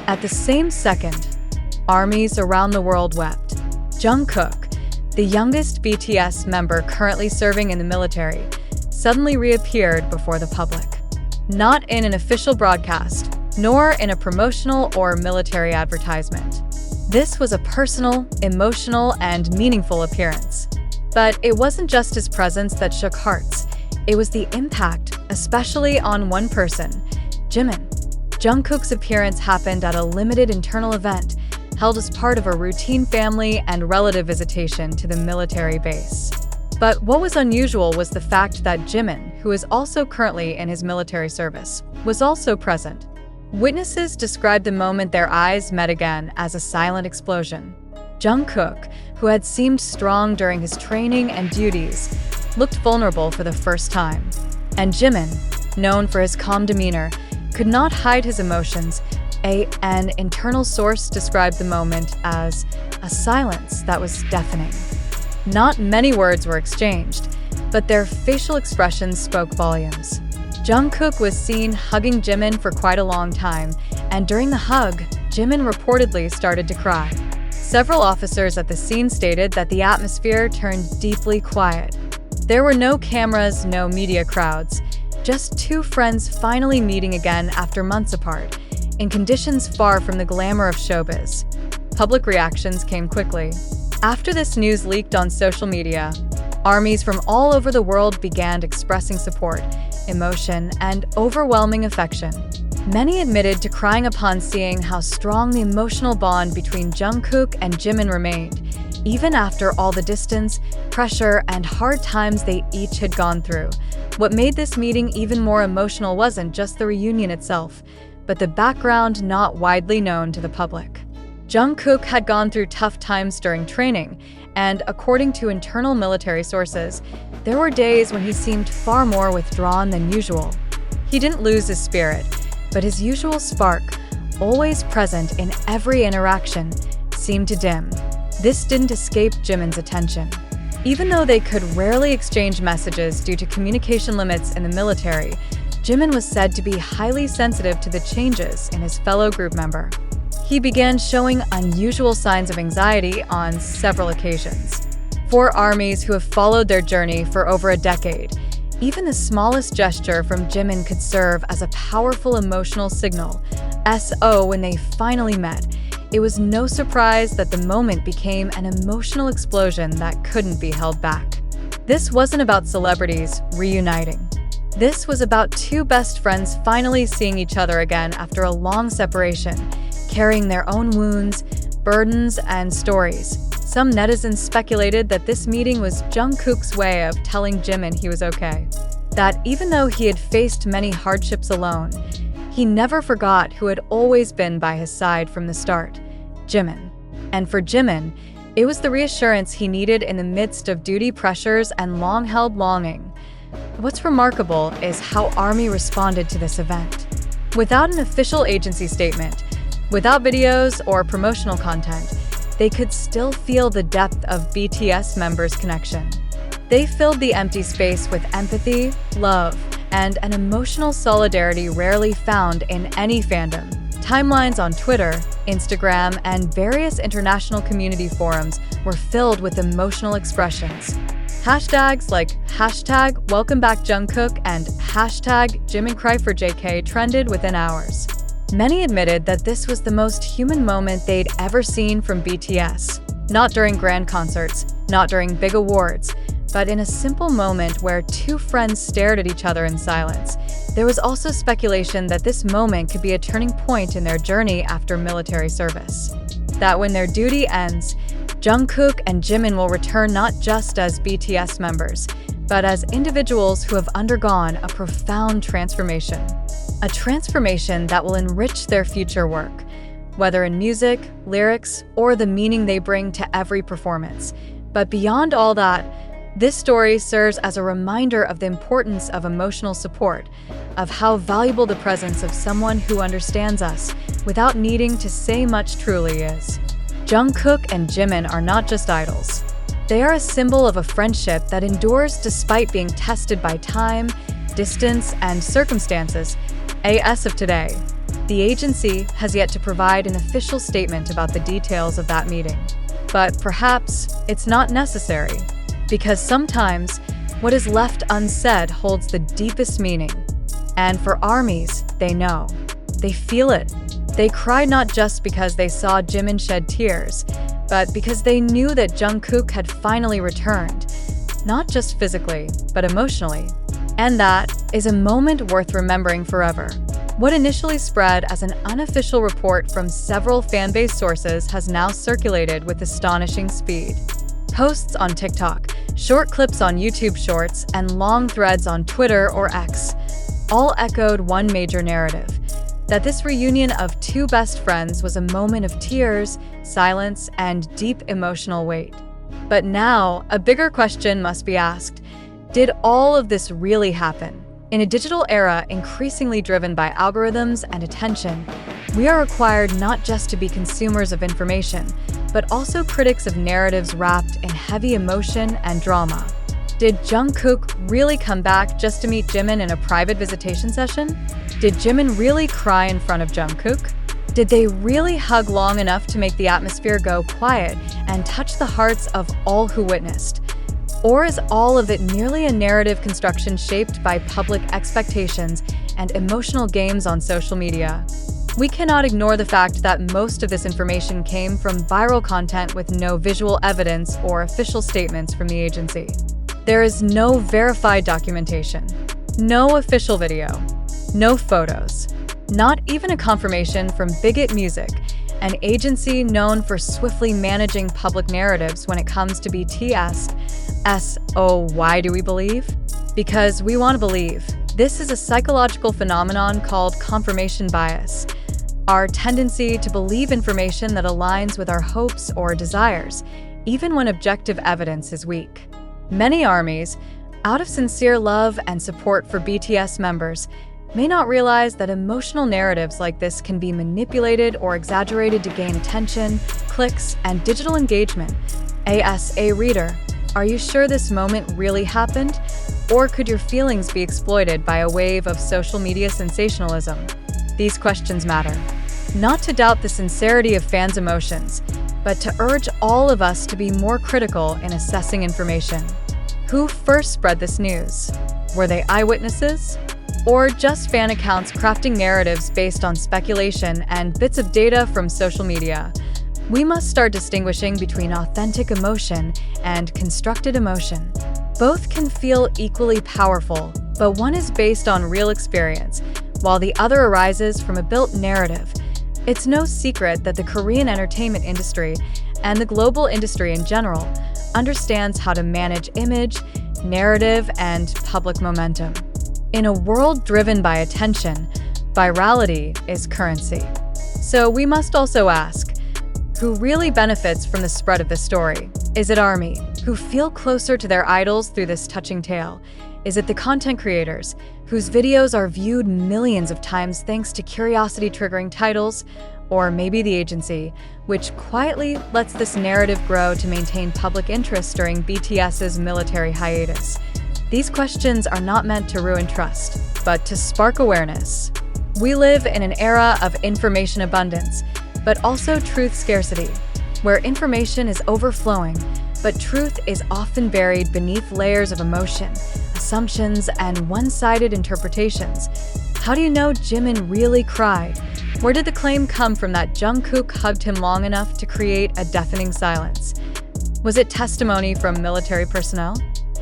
At the same second, armies around the world wept. Jungkook, the youngest BTS member currently serving in the military, suddenly reappeared before the public. Not in an official broadcast, nor in a promotional or military advertisement. This was a personal, emotional, and meaningful appearance. But it wasn't just his presence that shook hearts. It was the impact, especially on one person, Jimin. Jungkook's appearance happened at a limited internal event held as part of a routine family and relative visitation to the military base. But what was unusual was the fact that Jimin, who is also currently in his military service, was also present. Witnesses described the moment their eyes met again as a silent explosion. Jungkook, who had seemed strong during his training and duties, looked vulnerable for the first time. And Jimin, known for his calm demeanor, could not hide his emotions. An internal source described the moment as a silence that was deafening. Not many words were exchanged, but their facial expressions spoke volumes. Jungkook was seen hugging Jimin for quite a long time, and during the hug, Jimin reportedly started to cry. Several officers at the scene stated that the atmosphere turned deeply quiet. There were no cameras, no media crowds, just two friends finally meeting again after months apart, in conditions far from the glamour of showbiz. Public reactions came quickly. After this news leaked on social media, armies from all over the world began expressing support, emotion, and overwhelming affection. Many admitted to crying upon seeing how strong the emotional bond between Jungkook and Jimin remained, even after all the distance, pressure, and hard times they each had gone through. What made this meeting even more emotional wasn't just the reunion itself, but the background not widely known to the public. Jungkook had gone through tough times during training, and according to internal military sources, there were days when he seemed far more withdrawn than usual. He didn't lose his spirit, but his usual spark, always present in every interaction, seemed to dim. This didn't escape Jimin's attention. Even though they could rarely exchange messages due to communication limits in the military, Jimin was said to be highly sensitive to the changes in his fellow group member. He began showing unusual signs of anxiety on several occasions. For armies who have followed their journey for over a decade, even the smallest gesture from Jimin could serve as a powerful emotional signal. When they finally met, it was no surprise that the moment became an emotional explosion that couldn't be held back. This wasn't about celebrities reuniting. This was about two best friends finally seeing each other again after a long separation, carrying their own wounds, burdens, and stories. Some netizens speculated that this meeting was Jungkook's way of telling Jimin he was okay. That even though he had faced many hardships alone, he never forgot who had always been by his side from the start, Jimin. And for Jimin, it was the reassurance he needed in the midst of duty pressures and long-held longing. What's remarkable is how ARMY responded to this event. Without an official agency statement, without videos or promotional content, they could still feel the depth of BTS members' connection. They filled the empty space with empathy, love, and an emotional solidarity rarely found in any fandom. Timelines on Twitter, Instagram, and various international community forums were filled with emotional expressions. Hashtags like #WelcomeBackJungkook and #JiminCryForJK trended within hours. Many admitted that this was the most human moment they'd ever seen from BTS. Not during grand concerts, not during big awards, but in a simple moment where two friends stared at each other in silence. There was also speculation that this moment could be a turning point in their journey after military service. That when their duty ends, Jungkook and Jimin will return not just as BTS members, but as individuals who have undergone a profound transformation. A transformation that will enrich their future work, whether in music, lyrics, or the meaning they bring to every performance. But beyond all that, this story serves as a reminder of the importance of emotional support, of how valuable the presence of someone who understands us without needing to say much truly is. Jungkook and Jimin are not just idols. They are a symbol of a friendship that endures despite being tested by time, distance, and circumstances. As of today, The agency has yet to provide an official statement about the details of that meeting. But perhaps it's not necessary, because sometimes what is left unsaid holds the deepest meaning. And for ARMYs, they know. They feel it. They cried not just because they saw Jimin shed tears, but because they knew that Jungkook had finally returned, not just physically, but emotionally. And that is a moment worth remembering forever. What initially spread as an unofficial report from several fan-based sources has now circulated with astonishing speed. Posts on TikTok, short clips on YouTube Shorts, and long threads on Twitter or X all echoed one major narrative: that this reunion of two best friends was a moment of tears, silence, and deep emotional weight. But now, a bigger question must be asked. Did all of this really happen? In a digital era increasingly driven by algorithms and attention, we are required not just to be consumers of information, but also critics of narratives wrapped in heavy emotion and drama. Did Jungkook really come back just to meet Jimin in a private visitation session? Did Jimin really cry in front of Jungkook? Did they really hug long enough to make the atmosphere go quiet and touch the hearts of all who witnessed? Or is all of it merely a narrative construction shaped by public expectations and emotional games on social media? We cannot ignore the fact that most of this information came from viral content with no visual evidence or official statements from the agency. There is no verified documentation, no official video, no photos, not even a confirmation from Bigot Music, an agency known for swiftly managing public narratives when it comes to BTS. Why do we believe? Because we want to believe. This is a psychological phenomenon called confirmation bias, our tendency to believe information that aligns with our hopes or desires, even when objective evidence is weak. Many ARMYs, out of sincere love and support for BTS members, may not realize that emotional narratives like this can be manipulated or exaggerated to gain attention, clicks, and digital engagement. A reader, are you sure this moment really happened? Or could your feelings be exploited by a wave of social media sensationalism? These questions matter. Not to doubt the sincerity of fans' emotions, but to urge all of us to be more critical in assessing information. Who first spread this news? Were they eyewitnesses? Or just fan accounts crafting narratives based on speculation and bits of data from social media? We must start distinguishing between authentic emotion and constructed emotion. Both can feel equally powerful, but one is based on real experience, while the other arises from a built narrative. It's no secret that the Korean entertainment industry, and the global industry in general, understands how to manage image, narrative, and public momentum. In a world driven by attention, virality is currency. So we must also ask, who really benefits from the spread of this story? Is it ARMY, who feel closer to their idols through this touching tale? Is it the content creators, whose videos are viewed millions of times thanks to curiosity-triggering titles? Or maybe the agency, which quietly lets this narrative grow to maintain public interest during BTS's military hiatus? These questions are not meant to ruin trust, but to spark awareness. We live in an era of information abundance, but also truth scarcity, where information is overflowing, but truth is often buried beneath layers of emotion, assumptions, and one-sided interpretations. How do you know Jimin really cried? Where did the claim come from that Jungkook hugged him long enough to create a deafening silence? Was it testimony from military personnel?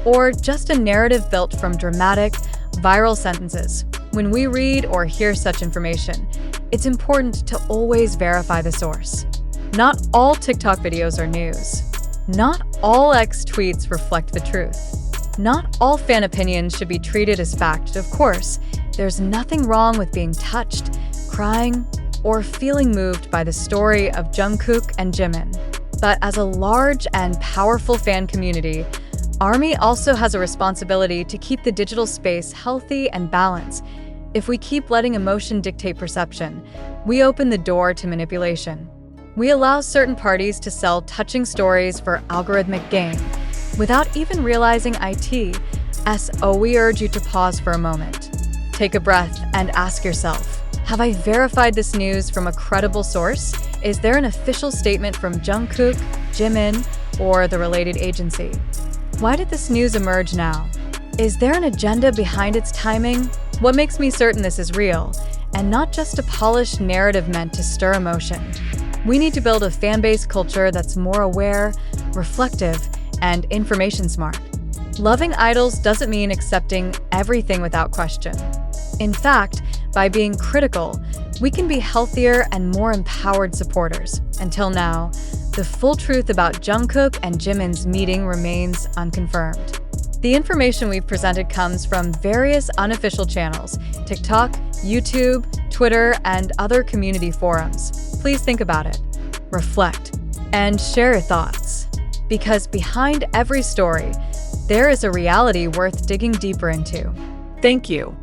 Or just a narrative built from dramatic, viral sentences? When we read or hear such information, it's important to always verify the source. Not all TikTok videos are news. Not all X tweets reflect the truth. Not all fan opinions should be treated as fact. Of course, there's nothing wrong with being touched, crying, or feeling moved by the story of Jungkook and Jimin. But as a large and powerful fan community, ARMY also has a responsibility to keep the digital space healthy and balanced. If we keep letting emotion dictate perception, we open the door to manipulation. We allow certain parties to sell touching stories for algorithmic gain, without even realizing we urge you to pause for a moment. Take a breath and ask yourself, Have I verified this news from a credible source? Is there an official statement from Jungkook, Jimin, or the related agency? Why did this news emerge now? Is there an agenda behind its timing? What makes me certain this is real, and not just a polished narrative meant to stir emotion? We need to build a fan-based culture that's more aware, reflective, and information smart. Loving idols doesn't mean accepting everything without question. In fact, by being critical, we can be healthier and more empowered supporters. Until now, the full truth about Jungkook and Jimin's meeting remains unconfirmed. The information we've presented comes from various unofficial channels: TikTok, YouTube, Twitter, and other community forums. Please think about it, reflect, and share your thoughts. Because behind every story, there is a reality worth digging deeper into. Thank you.